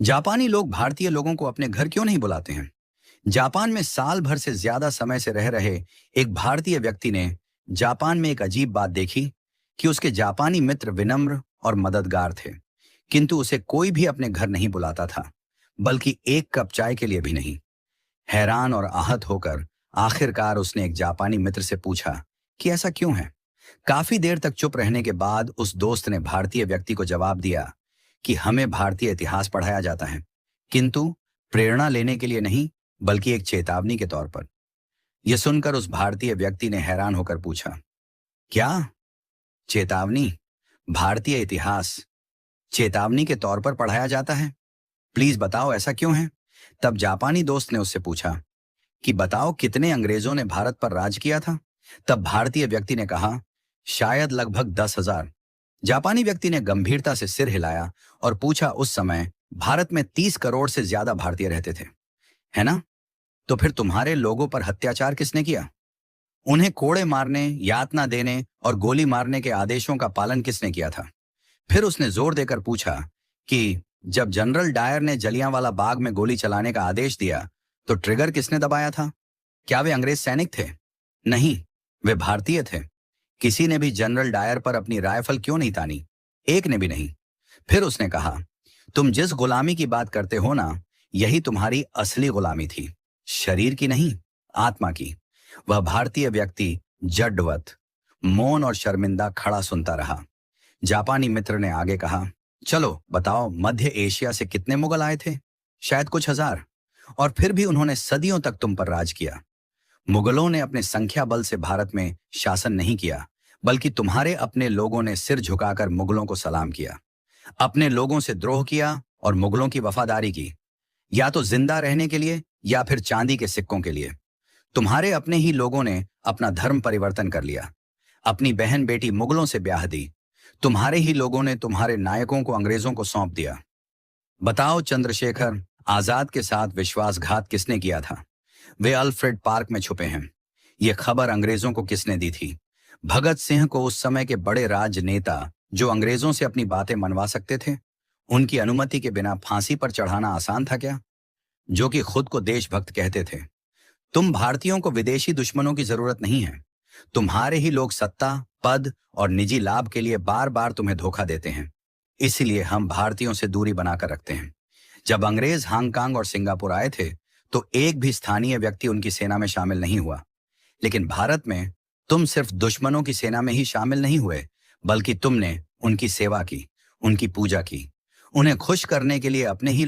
जापानी लोग भारतीय लोगों को अपने घर क्यों नहीं बुलाते हैं? जापान में साल भर से ज्यादा समय से रह रहे एक भारतीय व्यक्ति ने जापान में एक अजीब बात देखी कि उसके जापानी मित्र विनम्र और मददगार थे, किंतु उसे कोई भी अपने घर नहीं बुलाता था, बल्कि एक कप चाय के लिए भी नहीं। हैरान और आहत होकर आखिरकार उसने एक जापानी मित्र से पूछा कि ऐसा क्यों है। काफी देर तक चुप रहने के बाद उस दोस्त ने भारतीय व्यक्ति को जवाब दिया कि हमें भारतीय इतिहास पढ़ाया जाता है, किंतु प्रेरणा लेने के लिए नहीं, बल्कि एक चेतावनी के तौर पर। यह सुनकर उस भारतीय व्यक्ति ने हैरान होकर पूछा, क्या चेतावनी? भारतीय इतिहास चेतावनी के तौर पर पढ़ाया जाता है? प्लीज बताओ, ऐसा क्यों है? तब जापानी दोस्त ने उससे पूछा कि बताओ, कितने अंग्रेजों ने भारत पर राज किया था? तब भारतीय व्यक्ति ने कहा, शायद लगभग 10,000। जापानी व्यक्ति ने गंभीरता से सिर हिलाया और पूछा, उस समय भारत में 30 करोड़ से ज्यादा भारतीय रहते थे, है ना? तो फिर तुम्हारे लोगों पर अत्याचार किसने किया? उन्हें कोड़े मारने, यातना देने और गोली मारने के आदेशों का पालन किसने किया था? फिर उसने जोर देकर पूछा कि जब जनरल डायर ने जलियांवाला बाग में गोली चलाने का आदेश दिया, तो ट्रिगर किसने दबाया था? क्या वे अंग्रेज सैनिक थे? नहीं, वे भारतीय थे। किसी ने भी जनरल डायर पर अपनी राइफल क्यों नहीं तानी? एक ने भी नहीं। फिर उसने कहा, तुम जिस गुलामी की बात करते हो ना, यही तुम्हारी असली गुलामी थी, शरीर की नहीं, आत्मा की। वह भारतीय व्यक्ति जड्डवत, मौन और शर्मिंदा खड़ा सुनता रहा। जापानी मित्र ने आगे कहा, चलो बताओ, मध्य एशिया से कितने मुगल आए थे? शायद कुछ हजार। और फिर भी उन्होंने सदियों तक तुम पर राज किया। मुगलों ने अपने संख्या बल से भारत में शासन नहीं किया, बल्कि तुम्हारे अपने लोगों ने सिर झुकाकर मुगलों को सलाम किया, अपने लोगों से द्रोह किया और मुगलों की वफादारी की, या तो जिंदा रहने के लिए या फिर चांदी के सिक्कों के लिए। तुम्हारे अपने ही लोगों ने अपना धर्म परिवर्तन कर लिया, अपनी बहन बेटी मुगलों से ब्याह दी। तुम्हारे ही लोगों ने तुम्हारे नायकों को अंग्रेजों को सौंप दिया। बताओ चंद्रशेखर आजाद के साथ विश्वासघात किसने किया था? वे अल्फ्रेड पार्क में छुपे हैं। यह खबर अंग्रेजों को किसने दी थी? भगत सिंह को, उस समय के बड़े राजनेता जो अंग्रेजों से अपनी बातें मनवा सकते थे। उनकी अनुमति के बिना फांसी पर चढ़ाना आसान था क्या? जो कि खुद को देशभक्त कहते थे। तुम भारतीयों को विदेशी दुश्मनों की जरूरत नहीं है। तुम्हारे ही लोग सत्ता, पद और निजी लाभ के लिए बार बार तुम्हें धोखा देते हैं। इसलिए हम भारतीयों से दूरी बनाकर रखते हैं। जब अंग्रेज हांगकांग और सिंगापुर आए थे, तो एक भी स्थानीय व्यक्ति उनकी सेना में शामिल नहीं हुआ। लेकिन भारत में तुम सिर्फ दुश्मनों की सेना में ही शामिल नहीं हुए, बल्कि तुमने उनकी सेवा की, उनकी पूजा की। उन्हें खुश करने के लिए अपने ही